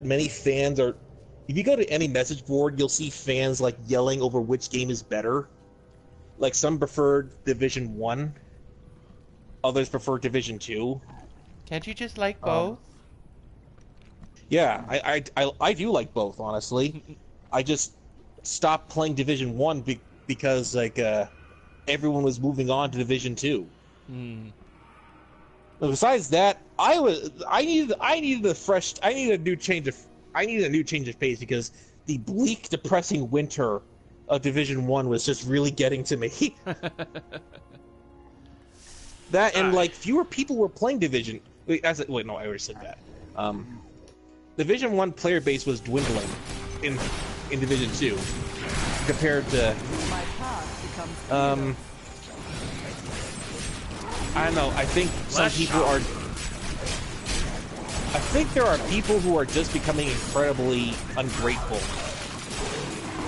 many fans are. If you go to any message board, you'll see fans like yelling over which game is better. Like some prefer Division 1, others prefer Division 2. Can't you just like both? Yeah, I do like both, honestly. I just stopped playing Division 1 because like everyone was moving on to Division 2. But besides that, I needed a new change of pace because the bleak, depressing winter of Division 1 was just really getting to me. That and like fewer people were playing Division. Wait, I already said that. Division 1 player base was dwindling in Division 2 compared to I don't know. I think some people are. I think there are people who are just becoming incredibly ungrateful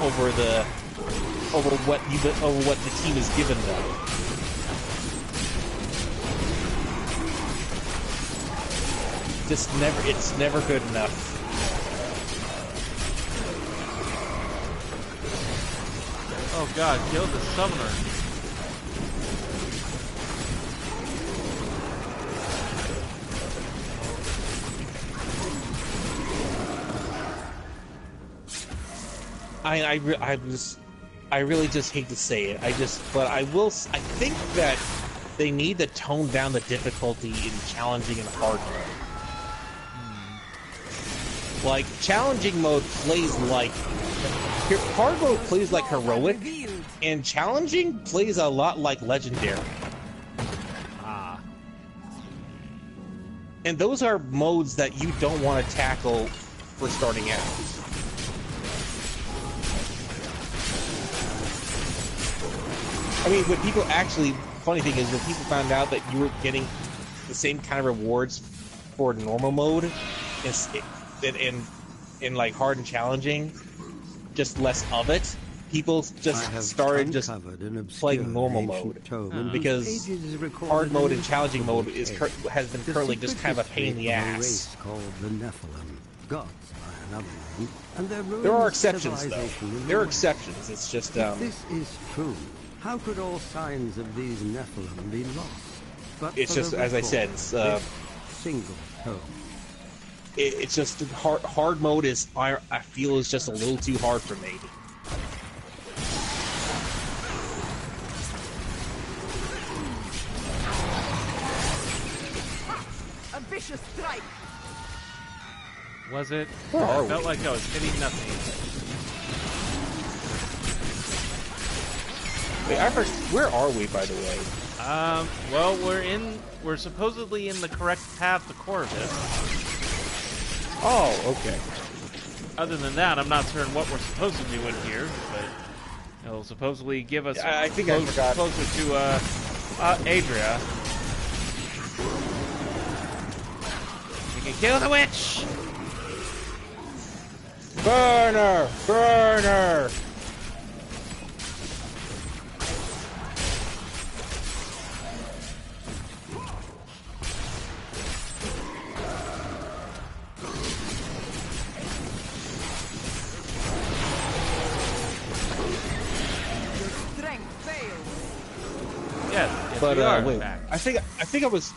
over what the team has given them. It's never good enough. Oh God, kill the summoner. I really just hate to say it. I think that they need to tone down the difficulty in challenging and hard mode. Like, challenging mode plays like... Hard mode plays like heroic, and challenging plays a lot like legendary. And those are modes that you don't want to tackle for starting out. I mean, when people actually... Funny thing is, when people found out that you were getting the same kind of rewards for normal mode, in like hard and challenging, just less of it, people just started just playing normal mode because hard mode and challenging mode has been currently just kind of a pain in the ass. There are exceptions, though. There are exceptions. It's just this is true. How could all signs of these Nephilim be lost? But it's just, as I said, it's single home. It's just hard mode is I feel is just a little too hard for me. A vicious strike. Was it? Where are I felt like I was hitting nothing. Wait, where are we, by the way? Well, we're supposedly in the correct path to Corvus. Oh, okay. Other than that, I'm not certain what we're supposed to do in here, but it'll supposedly give us I forgot. closer to Adria. We can kill the witch! Burner! Burner! But wait, I think I was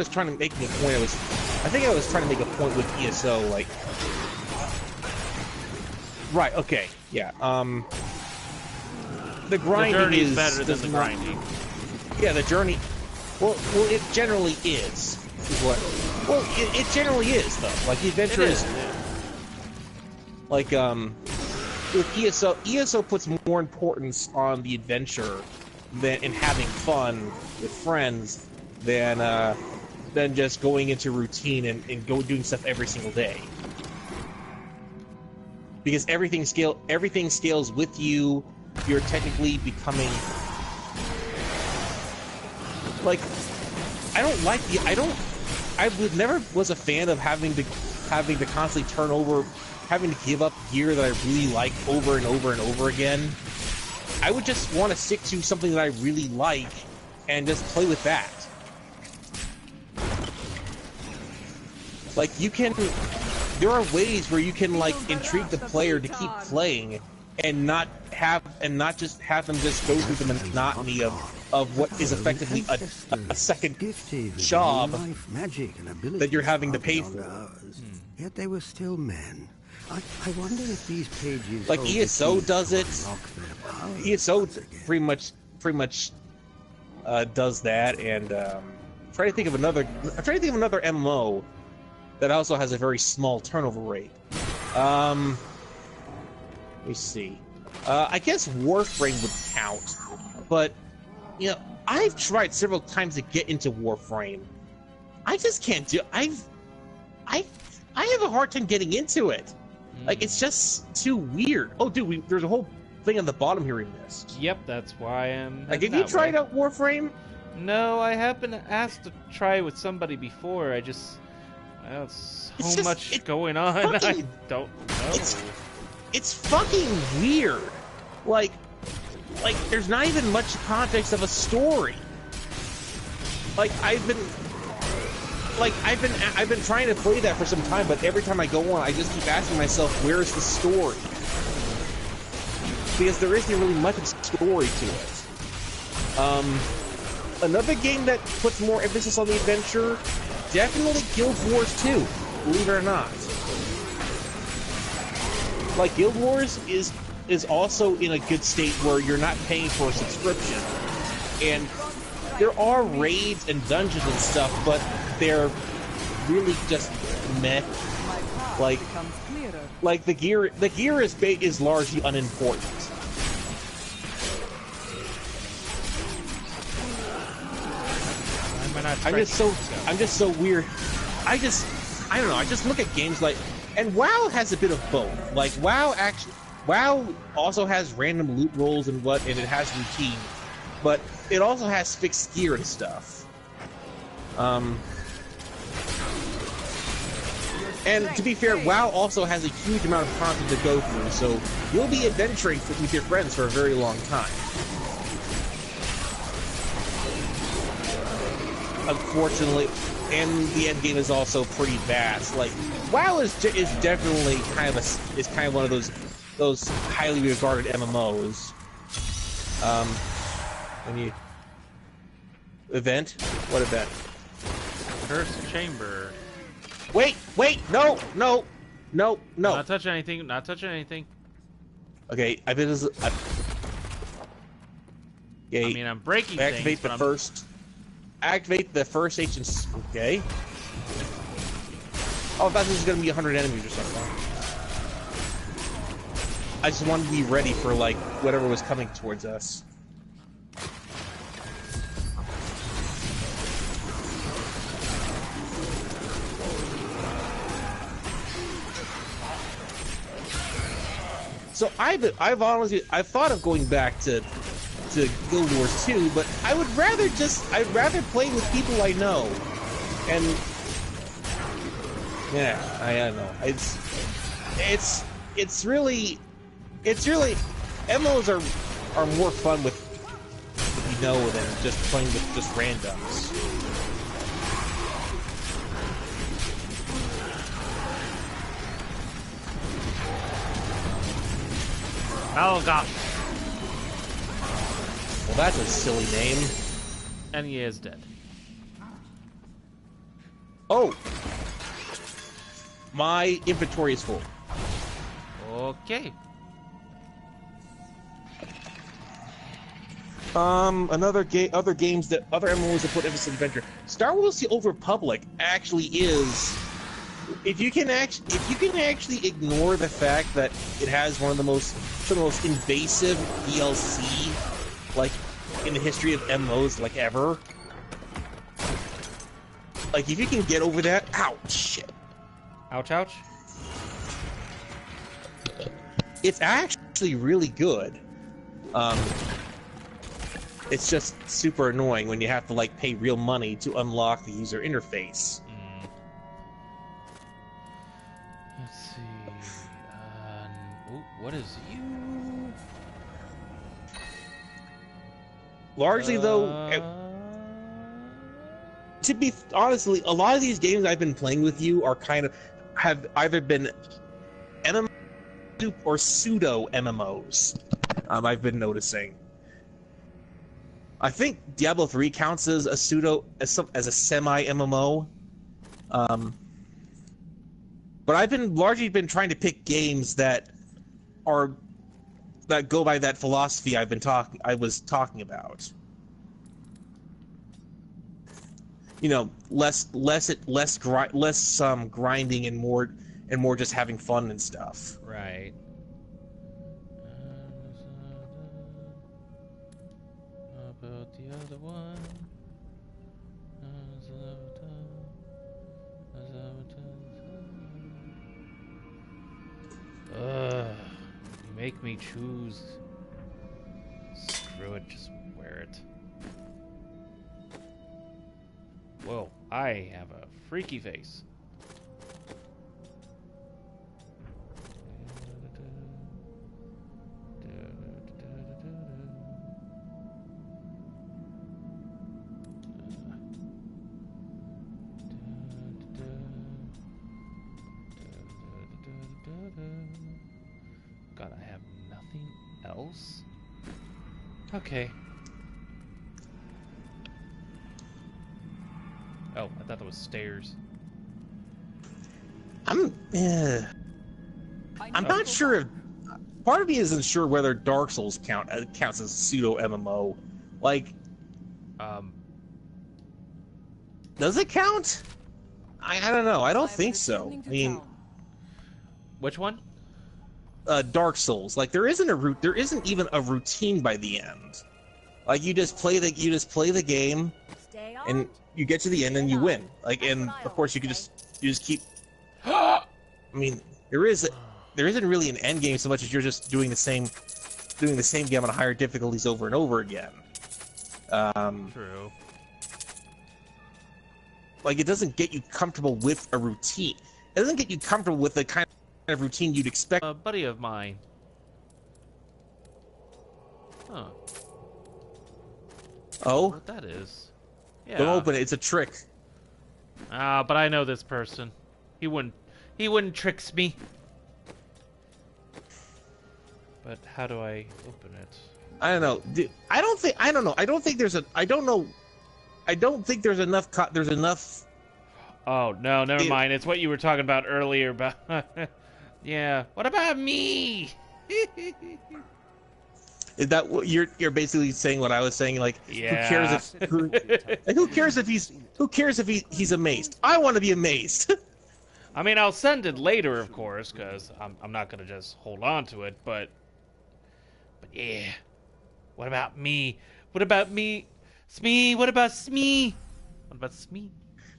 trying to make a point. I think I was trying to make a point with ESO, like, right? Okay, yeah. The grinding journey is better than the grinding. Yeah, the journey. Well, it generally is. Well, it generally is though. Like the adventure is. Like with ESO puts more importance on the adventure in having fun with friends than just going into routine and doing stuff every single day. Because everything scales with you. You're technically becoming like I never was a fan of having to constantly turn over, having to give up gear that I really like over and over and over again. I would just want to stick to something that I really like and just play with that. Like, you can there are ways where you can like intrigue the player to keep playing and not just have them just go through the monotony of what is effectively a second job that you're having to pay for. Yet they were still men. I wonder if these pages like ESO does it. ESO pretty much does that, and I'm trying to think of another MMO that also has a very small turnover rate. Let me see. I guess Warframe would count, but you know, I've tried several times to get into Warframe. I just can't do. I have a hard time getting into it. Like, it's just too weird. Oh, dude, there's a whole thing on the bottom here we missed. Yep, that's why I'm. Like, have you tried out Warframe? No, I have been asked to try with somebody before. I just, well, so much going on. I don't know. It's fucking weird. Like, there's not even much context of a story. Like, I've been trying to play that for some time, but every time I go on, I just keep asking myself, where's the story? Because there isn't really much of a story to it. Another game that puts more emphasis on the adventure, definitely Guild Wars 2, believe it or not. Like, Guild Wars is also in a good state where you're not paying for a subscription. And there are raids and dungeons and stuff, but they're really just meh. Like the gear is largely unimportant. I'm just so weird. I don't know. I just look at games like, and WoW has a bit of both. Like WoW also has random loot rolls and it has routine, but it also has fixed gear and stuff. And to be fair, WoW also has a huge amount of content to go through, so you'll be adventuring with your friends for a very long time. Unfortunately, and the end game is also pretty vast. Like, WoW is definitely kind of one of those highly regarded MMOs. When you event, what event? Cursed Chamber. Wait, no. Not touching anything. Okay, I mean, I'm breaking activate things, Activate the first agent's. Okay. Oh, I thought this was gonna be 100 enemies or something. I just wanted to be ready for like whatever was coming towards us. So I've thought of going back to Guild Wars 2, but I'd rather play with people I know. And yeah, I don't know. It's really MMOs are more fun with you know than just playing with just randoms. Oh gosh. Well, that's a silly name. And he is dead. Oh! My inventory is full. Okay. Other MMOs that put emphasis on adventure. Star Wars: The Old Republic actually is. If you can actually ignore the fact that it has one of the most invasive DLC like in the history of MMOs like ever. Like if you can get over that, ouch, shit. Ouch. It's actually really good. It's just super annoying when you have to like pay real money to unlock the user interface. Let's see. What is you? Largely though, to be honestly, a lot of these games I've been playing with you are kind of, have either been MMO or pseudo MMOs. I've been noticing. I think Diablo 3 counts as a semi MMO. But I've largely been trying to pick games that go by that philosophy I was talking about. You know, less grinding and more just having fun and stuff. Right. About the other one. You make me choose. Screw it, just wear it. Whoa, I have a freaky face. God, I have nothing else? Okay. Oh, I thought that was stairs. I'm not sure if... Part of me isn't sure whether Dark Souls counts as pseudo MMO. Like... Does it count? I don't know. I don't think so. I mean... Which one? Dark Souls. Like there isn't even a routine by the end. Like you just play the game, and you get to the end and you win. Like, and of course you just keep. I mean, there isn't really an end game so much as you're just doing the same game on higher difficulties over and over again. True. Like it doesn't get you comfortable with a routine. It doesn't get you comfortable with the kind of routine you'd expect. A buddy of mine. Huh. Oh? What that is? Yeah. Don't open it. It's a trick. But I know this person. He wouldn't tricks me. But how do I open it? I don't know. I don't think there's enough. There's enough. Oh no, never mind. It's what you were talking about earlier. About yeah. What about me? Is that what you're basically saying? What I was saying? Like, yeah. Who cares if he's amazed? I want to be amazed. I mean, I'll send it later, of course, because I'm not gonna just hold on to it. But yeah. What about me? What about me? Smee? What about Smee? What about Smee?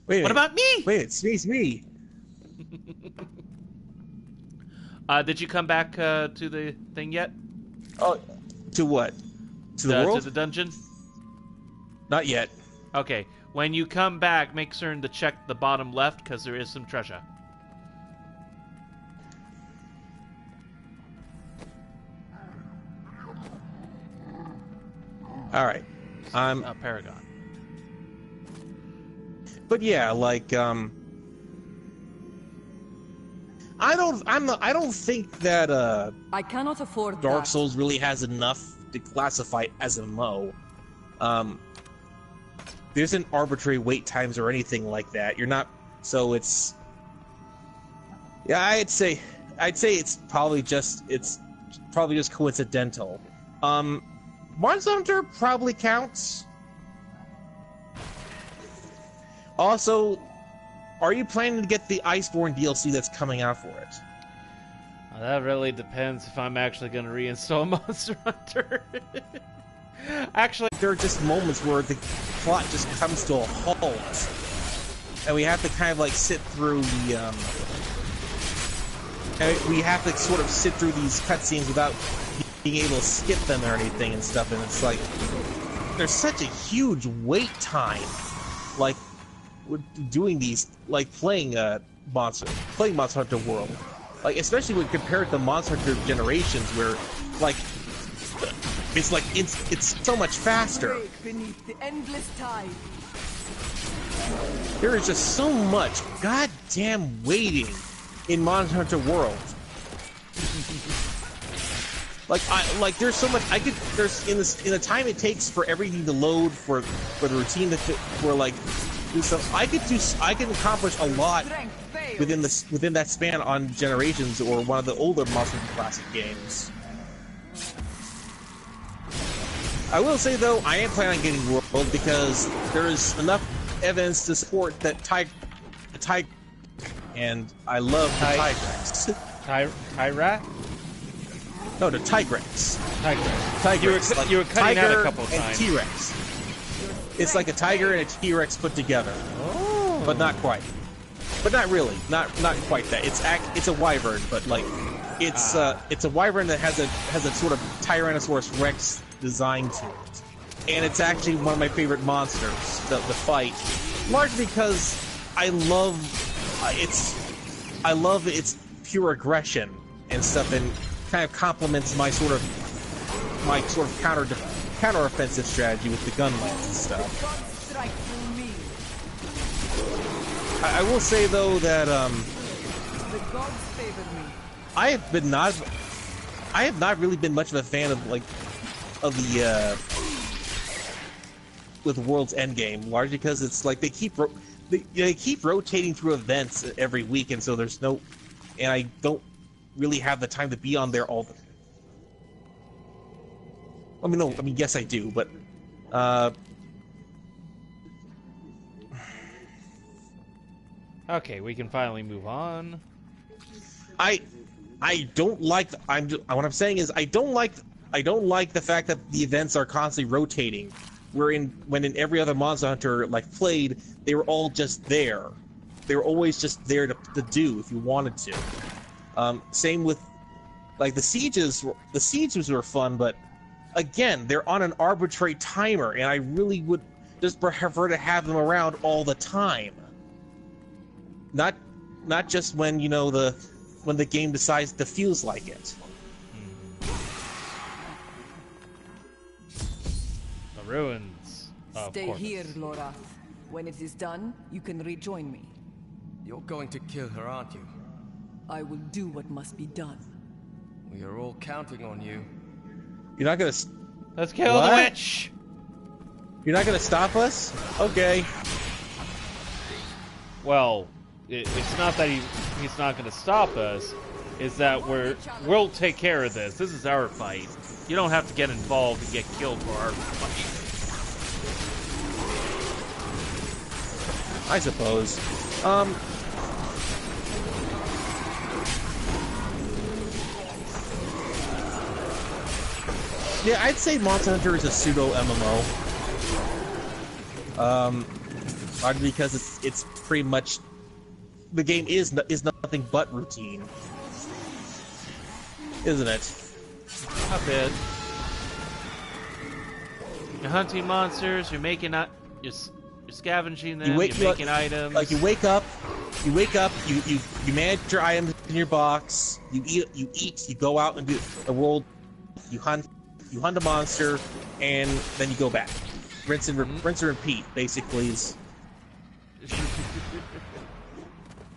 Wait. What about me? Wait, Smee's me. Did you come back to the thing yet? Oh, to what? To the world? To the dungeon? Not yet. Okay. When you come back, make certain to check the bottom left, because there is some treasure. All right. I'm a Paragon. But yeah, like I don't think that I cannot afford Dark that. Souls really has enough to classify as a MMO. There isn't arbitrary wait times or anything like that. You're not, so it's, yeah, I'd say it's probably just coincidental. Monster Hunter probably counts. Also, are you planning to get the Iceborne DLC that's coming out for it? That really depends if I'm actually going to reinstall Monster Hunter. Actually, there are just moments where the plot just comes to a halt, and we have to kind of like sit through the we have to sort of sit through these cutscenes without being able to skip them or anything and stuff, and it's like there's such a huge wait time, like doing these, like playing Monster Hunter World, like especially when compared to Monster Hunter Generations, where like it's so much faster. Beneath the endless tide. There is just so much goddamn waiting in Monster Hunter World. There's so much there's in the time it takes for everything to load for the routine for like do stuff. I can accomplish a lot within that span on Generations or one of the older Monster Hunter Classic games. I will say though, I am planning on getting World because there is enough evidence to support that the Tiger, and I love the Tigrex. Tyra? No, the Tigrex. Tigrex. You were cutting out a couple of times. And T-Rex. It's like a tiger and a T-Rex put together. Oh. But not quite. But not really. Not quite that. It's a wyvern, but like it's a wyvern that has a sort of Tyrannosaurus Rex design to it. And it's actually one of my favorite monsters, the fight. Largely because I love its pure aggression and stuff, and kind of complements my sort of counter offensive strategy with the gunlands and stuff. I will say though that I have not really been much of a fan of the with World's Endgame, largely because it's like they keep rotating through events every week, and so there's no, and I don't really have the time to be on there all the. Yes, I do, but okay, we can finally move on. I don't like. What I'm saying is I don't like the fact that the events are constantly rotating. When in every other Monster Hunter played, they were all just there. They were always just there to do if you wanted to. Same with the sieges. The sieges were fun, but again, they're on an arbitrary timer, and I really would just prefer to have them around all the time. Not just when when the game decides to feels like it. The ruins. Stay here, Lorath. When it is done, you can rejoin me. You're going to kill her, aren't you? I will do what must be done. We are all counting on you. You're not gonna. Let's kill the witch. You're not gonna stop us? Okay. Well, it's not that he's not gonna stop us. It's that we'll take care of this. This is our fight. You don't have to get involved and get killed for our fight. I suppose. Yeah, I'd say Monster Hunter is a pseudo MMO. Largely because it's pretty much the game is nothing but routine, isn't it? A bit. You're hunting monsters. You're making you're scavenging them. You're making items. Like you wake up, you manage your items in your box. You eat. You go out and do the world. You hunt a monster, and then you go back. Rinse and repeat. Basically, is.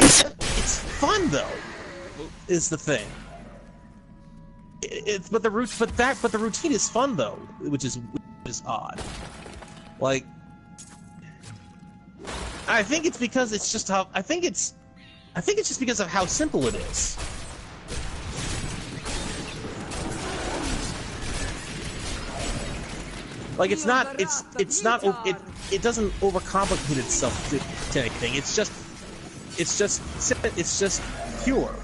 It's fun though. Is the thing. But the routine is fun though, which is odd. I think it's because it's just how I think it's just because of how simple it is. It doesn't overcomplicate itself to anything. It's just pure.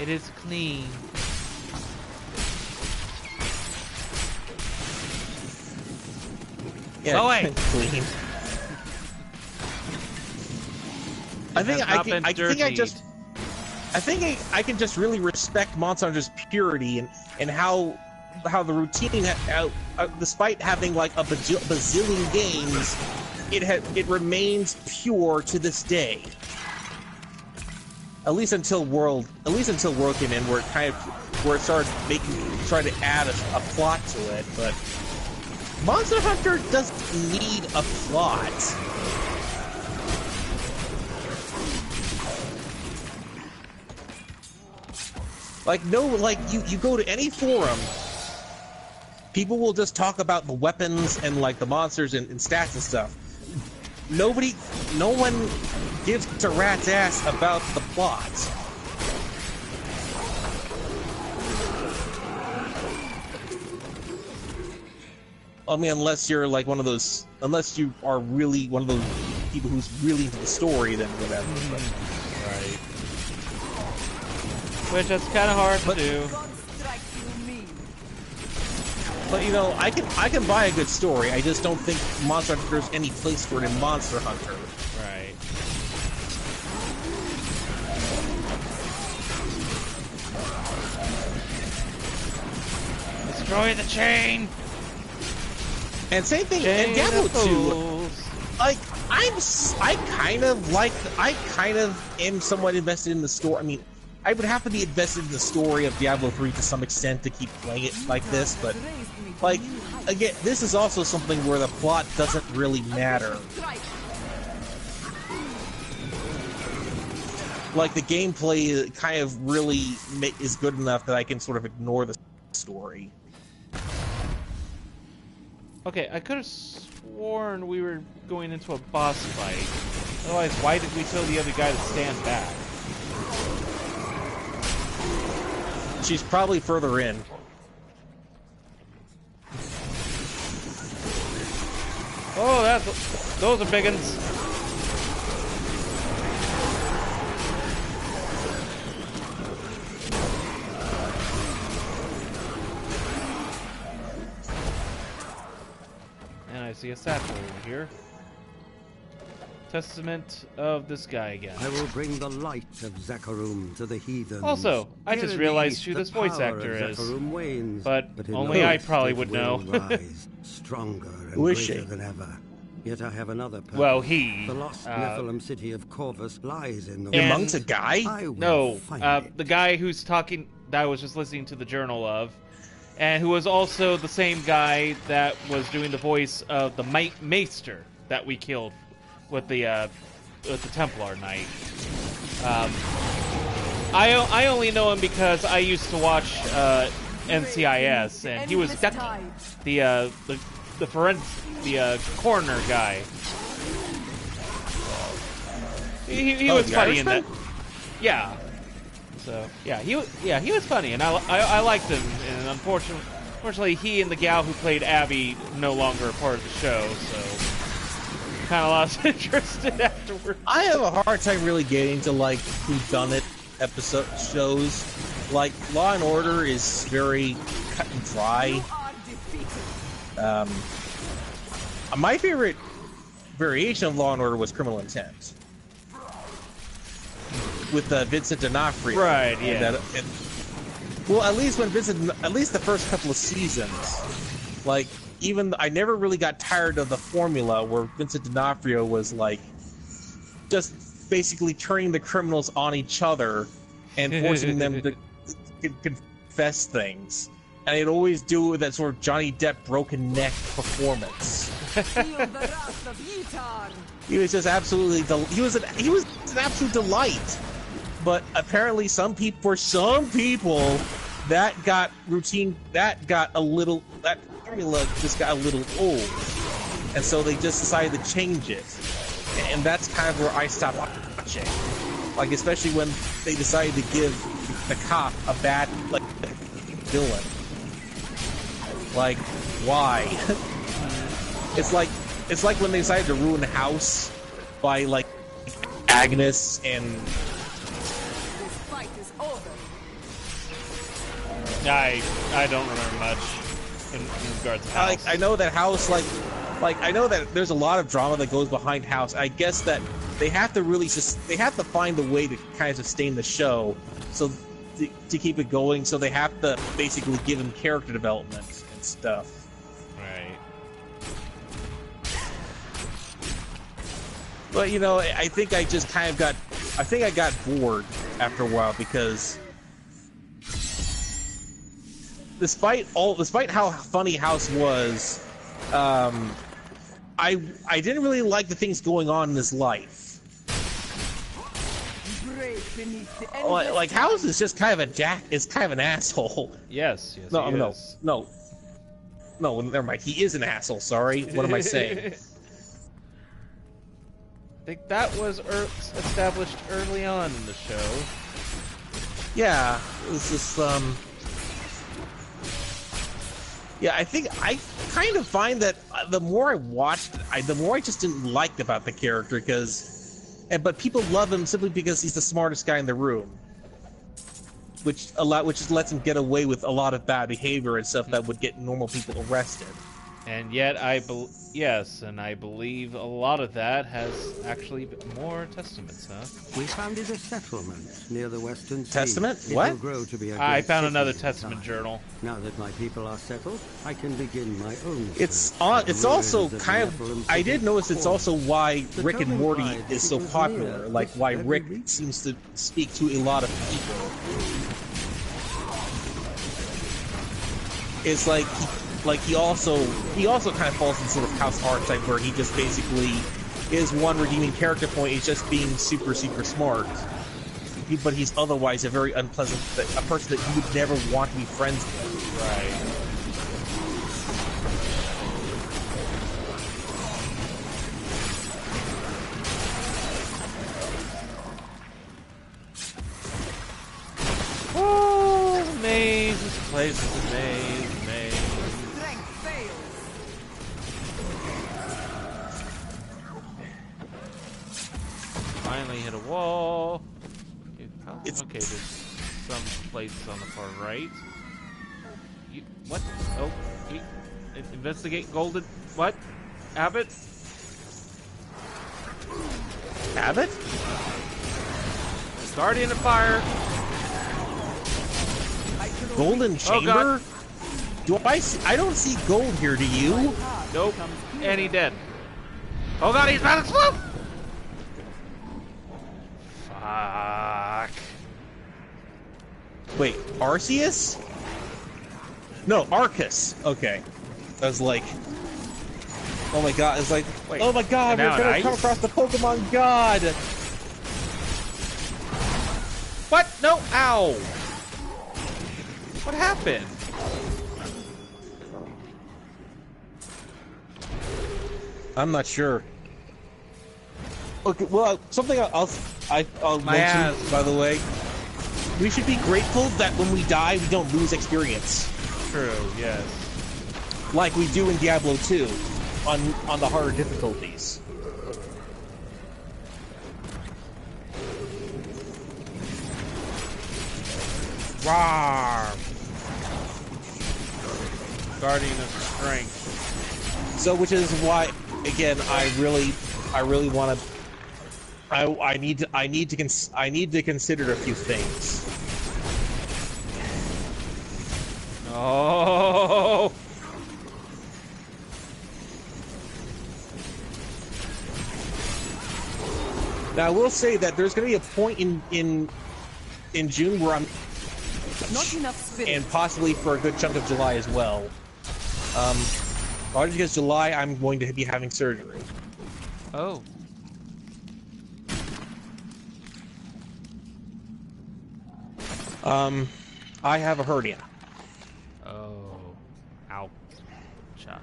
It is clean. Yeah, oh, wait. Clean. I think I can just really respect Monster Hunter's purity and how the routine, despite having a bazillion games, it remains pure to this day. At least until World came in, where it started trying to add a plot to it. But Monster Hunter doesn't need a plot. Like, no, like, you go to any forum, people will just talk about the weapons and, like, the monsters and stats and stuff. No one gives a rat's ass about the plot. I mean, unless you're like one of those, unless you are really one of those people who's really into the story, then whatever. But. Right. Which that's kind of hard to do. But you know, I can buy a good story. I just don't think Monster Hunter there's any place for it in Monster Hunter. Right. Destroy the chain. And same thing in Diablo 2. Like I kind of am somewhat invested in the story. I mean, I would have to be invested in the story of Diablo 3 to some extent to keep playing it like this, but like again, this is also something where the plot doesn't really matter. Like the gameplay kind of really is good enough that I can sort of ignore the story. Okay, I could have sworn we were going into a boss fight. Otherwise, why did we tell the other guy to stand back? She's probably further in. Oh, those are big uns. And I see a satchel over here. Testament of this guy again. I will bring the light of Zakarum to the heathens. Also, I just realized who this voice actor is. Wanes, but only I probably would know. Rise, stronger and greater than ever. Yet I have another purpose. Well, he... The lost Nephilim city of Corvus lies in the... Your monk's a guy? No, the guy who's talking... that I was just listening to the journal of. And who was also the same guy that was doing the voice of the Maester that we killed with the Templar Knight. I only know him because I used to watch NCIS, and he was Ducky, the coroner guy. He was funny in that. Yeah. So yeah, he was funny, and I liked him. And unfortunately, he and the gal who played Abby no longer are part of the show, so kind of lost interest in afterwards. I have a hard time really getting to like whodunit episode shows. Like Law and Order is very cut and dry. My favorite variation of Law and Order was Criminal Intent with Vincent D'Onofrio. Right. Yeah. Well, at least the first couple of seasons, like. I never really got tired of the formula where Vincent D'Onofrio was like just basically turning the criminals on each other and forcing them to confess things. And he'd always do it with that sort of Johnny Depp broken neck performance. He was just absolutely he was an absolute delight. But apparently for some people that got formula just got a little old, and so they just decided to change it, and that's kind of where I stopped watching. Like, especially when they decided to give the cop a bad villain. Like, why? It's like when they decided to ruin House by like Agnes and. I don't remember much. In regards to House. I know that House, I know that there's a lot of drama that goes behind House. I guess that they have to find a way to kind of sustain the show, so to keep it going. So they have to basically give him character development and stuff. Right. But you know, I think I just kind of got bored after a while because. Despite how funny House was, I didn't really like the things going on in his life. Break beneath the Like House is just kind of a is kind of an asshole. Yes, No, he no, is. no, no. Never mind. He is an asshole. Sorry. What am I saying? I think that was established early on in the show. Yeah, it was just yeah, I think I kind of find that the more I watched, the more I just didn't like about the character but people love him simply because he's the smartest guy in the room, which just lets him get away with a lot of bad behavior and stuff that would get normal people arrested. And yet, I believe a lot of that has actually more testaments, huh? We founded a settlement near the Western Sea. Testament? It What? will grow to be a I great found city another in testament time. journal. Now that my people are settled, I can begin my own. It's search it's for the also ruins of kind the of. Nephilim I did city. notice it's also why The Rick and Tobin Morty Pride, is so it was popular. near Like this why very Rick week. seems to speak to a lot of people. It's like he also kind of falls in sort of House archetype where he just basically his one redeeming character point is just being super smart. But he's otherwise a very unpleasant, a person that you would never want to be friends with. Right. Oh, maze! This place is a maze. Strength fails. Finally hit a wall. It's- Okay, there's some place on the far right. What? Oh, investigate golden. What? Abbott? Abbott? Guardian of Fire. Golden Chamber? Do I see? I don't see gold here. Do you? Nope. And he dead. Oh god, he's about to slope! Fuck. Wait, Arceus? No, Arcus. Okay. I was like, oh my god. It's like, Wait, oh my god, and we're now gonna an come ice? across the Pokemon God. What? No! Ow! What happened? I'm not sure. Okay, well, something I'll My mention, ass. by the way. We should be grateful that when we die, we don't lose experience. True, yes. Like we do in Diablo 2, on the harder difficulties. Rawr! Guardian of Strength. So, which is why, again, I really want to. I need to consider a few things. Oh! Now, I will say that there's going to be a point in June where I'm, Not enough spirit. and possibly for a good chunk of July as well. Probably because July I'm going to be having surgery. Oh. I have a hernia. Oh. Ouch. Cha.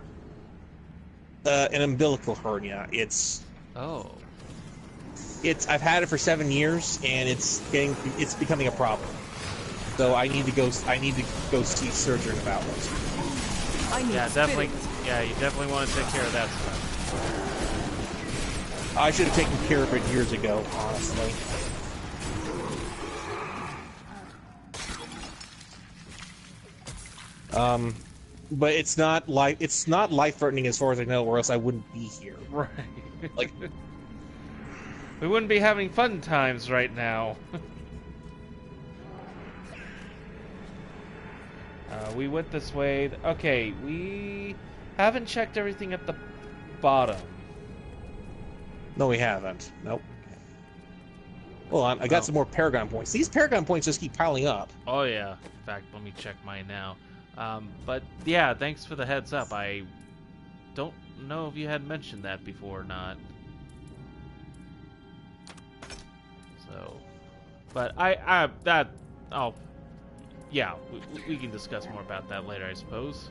An umbilical hernia. Oh. I've had it for 7 years, and it's becoming a problem. So I need to go see a surgeon about it. I need Yeah, spirit. definitely. Yeah, you definitely want to take care of that stuff. I should have taken care of it years ago, honestly. But it's not life-threatening as far as I know, or else I wouldn't be here. Right. Like, we wouldn't be having fun times right now. We went this way. Okay, we haven't checked everything at the bottom. no, we haven't. Nope. Well, I got some more Paragon points. These Paragon points just keep piling up. Oh yeah. In fact, let me check mine now. But yeah, thanks for the heads up. I don't know if you had mentioned that before or not. So, But yeah, we can discuss more about that later, I suppose.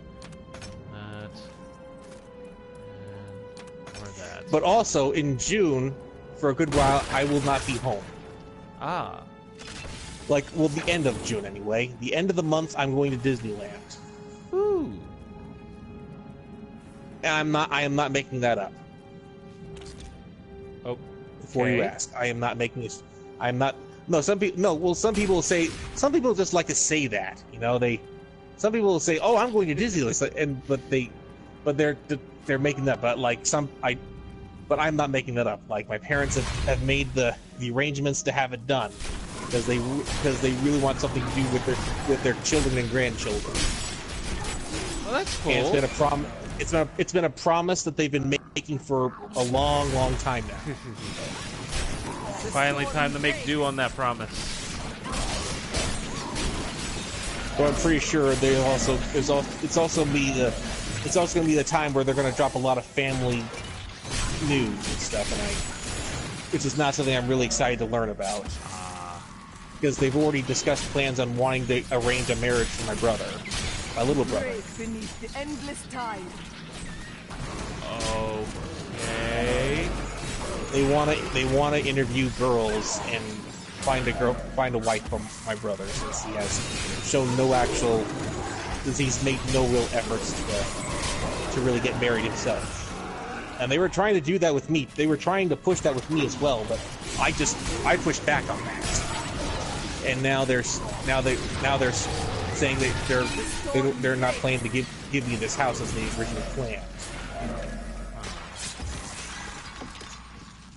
Or that. But also, in June, for a good while, I will not be home. Ah. Like, well, the end of June anyway. The end of the month, I'm going to Disneyland. Ooh. And I am not making that up. Oh. Before you ask, I am not making this. I'm not. No, some people. No, well, some people say. Some people just like to say that. You know, some people will say, "Oh, I'm going to Disneyland," but they're making that. But like but I'm not making that up. Like my parents have made the arrangements to have it done because they really want something to do with their children and grandchildren. Well, that's cool. And it's been a promise that they've been making for a long, long time now. Finally, time to make do on that promise. So I'm pretty sure it's also gonna be the time where they're gonna drop a lot of family news and stuff, which is not something I'm really excited to learn about. Because they've already discussed plans on wanting to arrange a marriage for my brother, my little brother. Beneath the endless tide. Okay. They wanna interview girls and find a wife for my brother, since he has shown since he's made no real efforts to really get married himself. And they were trying to do that with me. They were trying to push that with me as well, but I pushed back on that. And now they're saying that they're not planning to give me this house as they originally planned.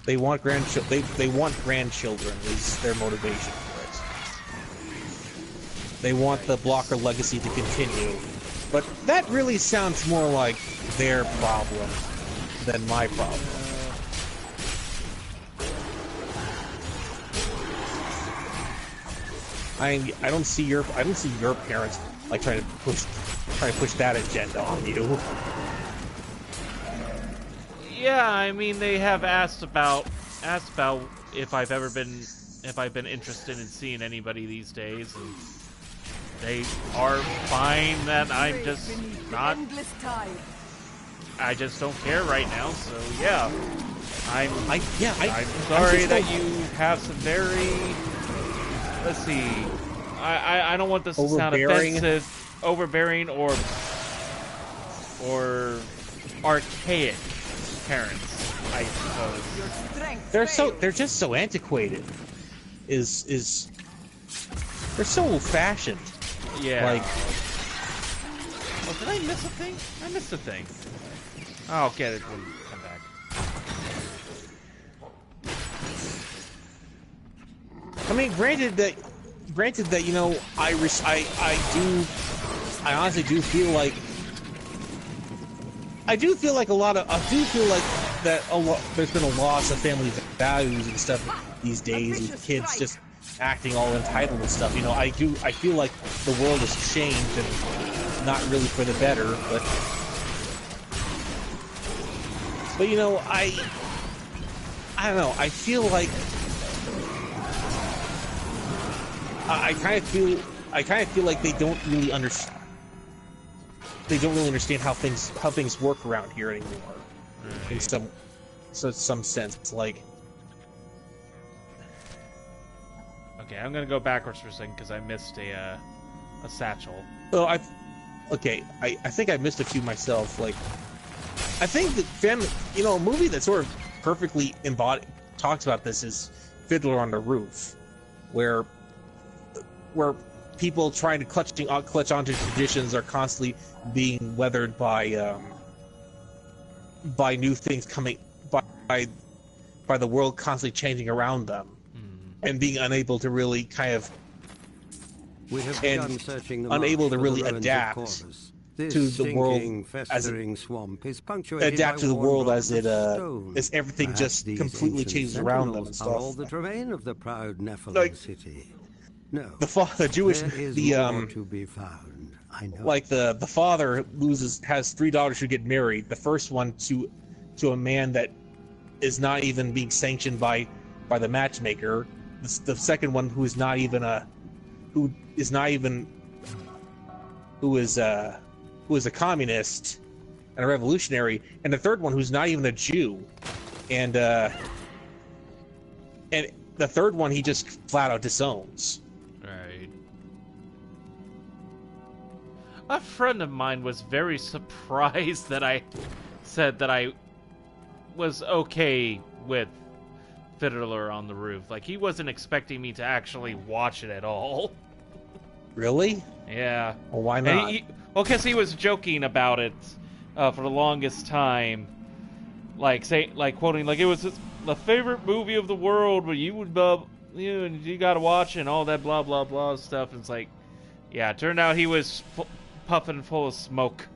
They want grandchildren is their motivation for it. They want the Blocker legacy to continue. But that really sounds more like their problem than my problem. I don't see your parents like trying to push that agenda on you. Yeah, I mean they have asked about if I've been interested in seeing anybody these days, and they are fine that I'm just not. I just don't care right now, so yeah. I'm sorry that you have some very. Let's see. I don't want this to sound offensive, overbearing, or archaic parents, I suppose. They're just so antiquated. They're so old-fashioned. Yeah. Like. Oh, did I miss a thing? I missed a thing. I'll get it when you come back. I mean, granted that you know, I honestly do feel like there's been a loss of family values and stuff these days, with kids just acting all entitled and stuff. You know, I feel like the world has changed and not really for the better, but you know, I don't know. I feel like I kind of feel like they don't really understand. They don't really understand how things work around here anymore. Right. In some sense, like. Okay, I'm gonna go backwards for a second because I missed a satchel. Oh, I think I missed a few myself. Like, I think that a movie that sort of perfectly talks about this is Fiddler on the Roof, where people trying to clutch onto traditions are constantly being weathered by new things coming by the world constantly changing around them, and being unable to really kind of unable to really adapt to the world as everything just completely changes around them and stuff. All that remain of the proud Nephilim city. No, the Jewish to be found. I know. Like the father has 3 daughters who get married. The first one to a man that is not even being sanctioned by the matchmaker. the second one who is not even a communist and a revolutionary, and the third one who's not even a Jew, and the third one he just flat out disowns. Right. A friend of mine was very surprised that I said that I was okay with Fiddler on the Roof. Like, he wasn't expecting me to actually watch it at all. Really? Yeah. Well, why not? Well, because he was joking about it for the longest time. Like, quoting, like, it was the favorite movie of the world, but you gotta watch it and all that blah, blah, blah stuff. And it's like, yeah, it turned out he was puffing full of smoke.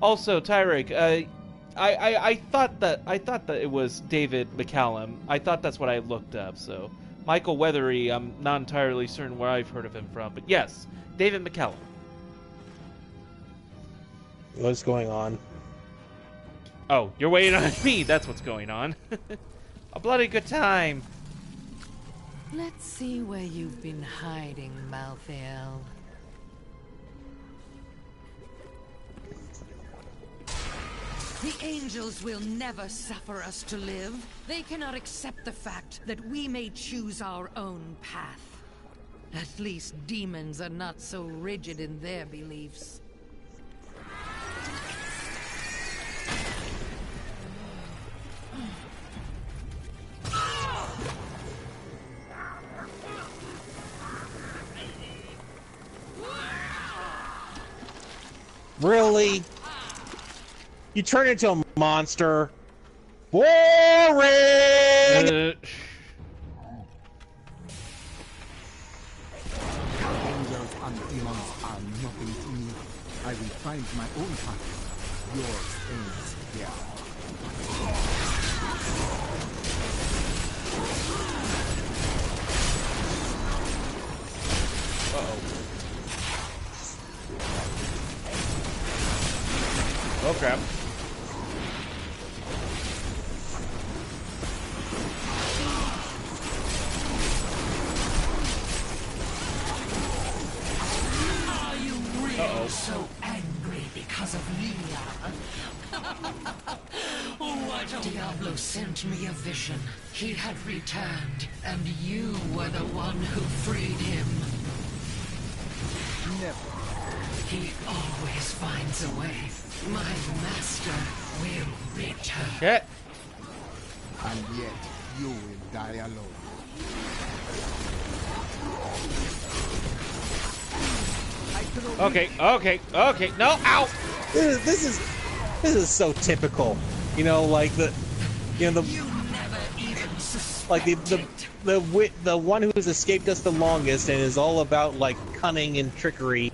Also, Tyrick, I thought that it was David McCallum. I thought that's what I looked up. So Michael Weathery, I'm not entirely certain where I've heard of him from, but yes, David McCallum. What's going on? Oh, you're waiting on me. That's what's going on. A bloody good time. Let's see where you've been hiding, Malthael. The angels will never suffer us to live. They cannot accept the fact that we may choose our own path. At least demons are not so rigid in their beliefs. Really? You turn into a monster? Boring! Angels and demons are nothing to me. I will find my own path. Yours ends here. Oh crap. Are you really so angry because of Leah? What? Diablo sent me a vision. He had returned, and you were the one who freed him. Never. He always finds a way. My master will return. Shit. And yet, you will die alone. Okay. No, ow! This is so typical. You know, like You never even like suspected. the one who's escaped us the longest and is all about like cunning and trickery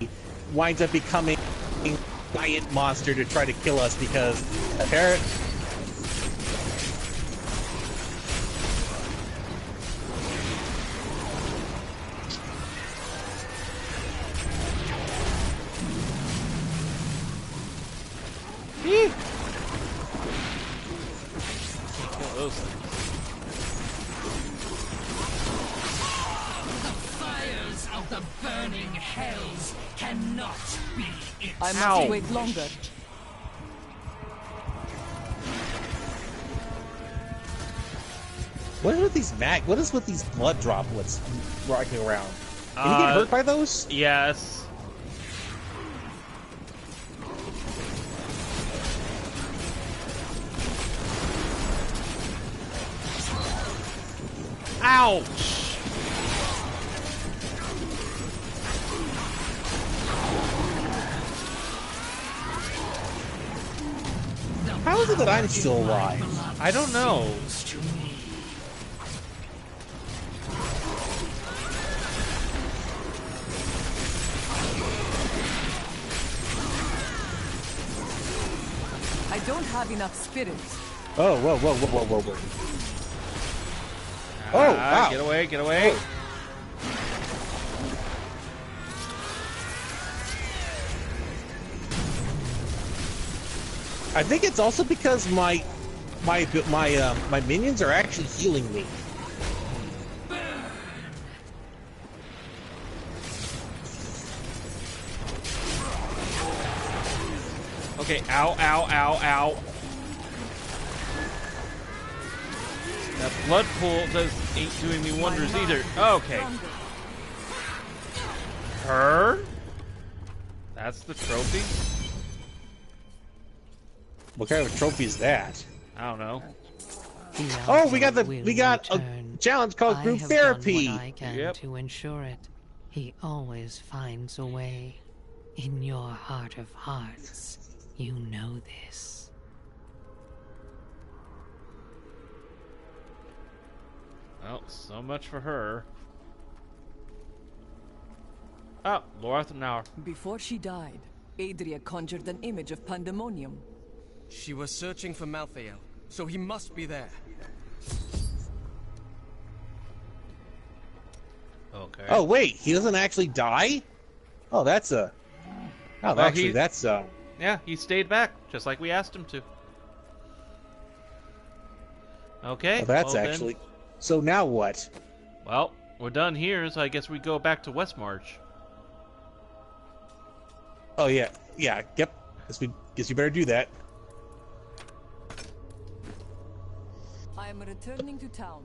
winds up becoming a giant monster to try to kill us because apparently. Fires of the burning hells cannot be I extinguished. must wait longer. What is with these blood droplets walking around? Can you get hurt by those? Yes. Ouch! How is it that I'm still alive? I don't know. I don't have enough spirit. Oh, whoa. Oh, wow. Get away, get away. Oh. I think it's also because my my minions are actually healing me. Okay, ow, ow, ow, ow. That blood pool ain't doing me wonders either. Okay. Her? That's the trophy? What kind of trophy is that? I don't know. Oh, we got a challenge called group therapy. I can to ensure it. He always finds a way. In your heart of hearts, you know this. Well, so much for her. Oh, Laura Thunauer. Before she died, Adria conjured an image of pandemonium. She was searching for Malthael, so he must be there. Okay. Oh wait, he doesn't actually die? Oh, that's a. Oh, Well, actually, that's Yeah, he stayed back, just like we asked him to. Okay. Oh, that's well, actually. So now what? Well, we're done here, so I guess we go back to Westmarch. Oh yeah, yep. Guess you better do that. I am returning to town.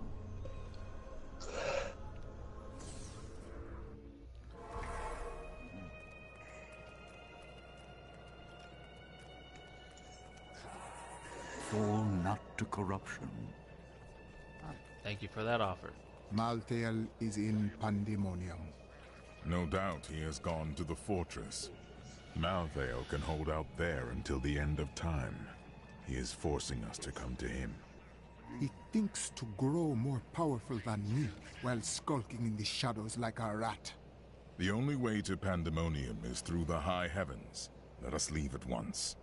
Fall not to corruption. Thank you for that offer. Malthael is in pandemonium. No doubt he has gone to the fortress. Malthael can hold out there until the end of time. He is forcing us to come to him. He thinks to grow more powerful than me, while skulking in the shadows like a rat. The only way to Pandemonium is through the high heavens. Let us leave at once.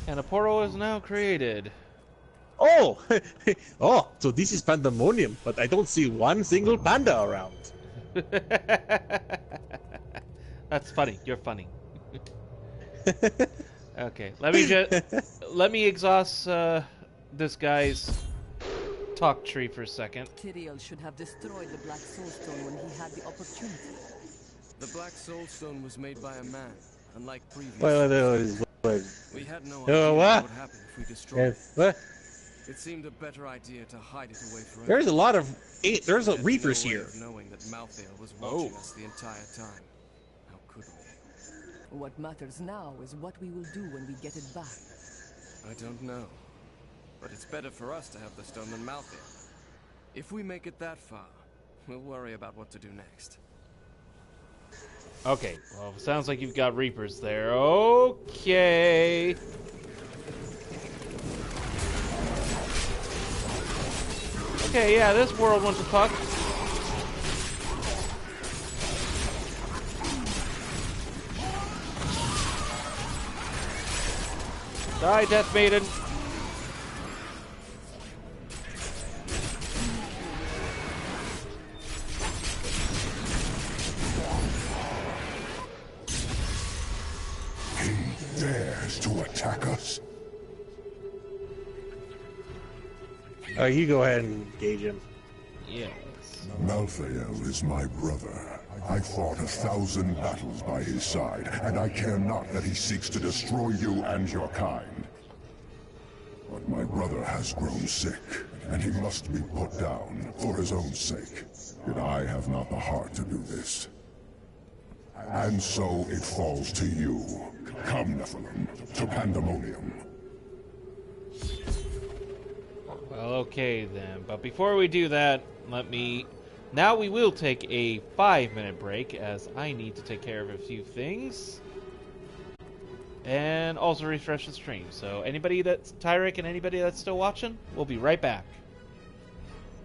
And a portal is now created. Oh, oh, so this is pandemonium, but I don't see one single panda around. That's funny. You're funny. Okay, let me exhaust this guy's talk tree for a second. Tyrael should have destroyed the Black Soulstone when he had the opportunity. The Black Soulstone was made by a man, unlike previous. We had no Oh, idea what? what would happen if we destroyed it. What? It seemed a better idea to hide it away forever. There's a lot of there's a There's reapers no way here. of knowing that Malthael was watching us the entire time. How could we? What matters now is what we will do when we get it back. I don't know. But it's better for us to have the stone than Malthael. If we make it that far, we'll worry about what to do next. Okay, well, sounds like you've got reapers there. Okay. Okay, yeah, this world wants to talk. Die, Death Maiden. He dares to attack us. You go ahead and engage him. Yes. Malthael is my brother. I fought 1,000 battles by his side, and I care not that he seeks to destroy you and your kind. But my brother has grown sick, and he must be put down for his own sake. Yet I have not the heart to do this. And so it falls to you. Come, Nephilim, to Pandemonium. Well, okay then. But before we do that, now we will take a 5-minute break, as I need to take care of a few things. And also refresh the stream. So anybody that's Tyrek and anybody that's still watching, we'll be right back.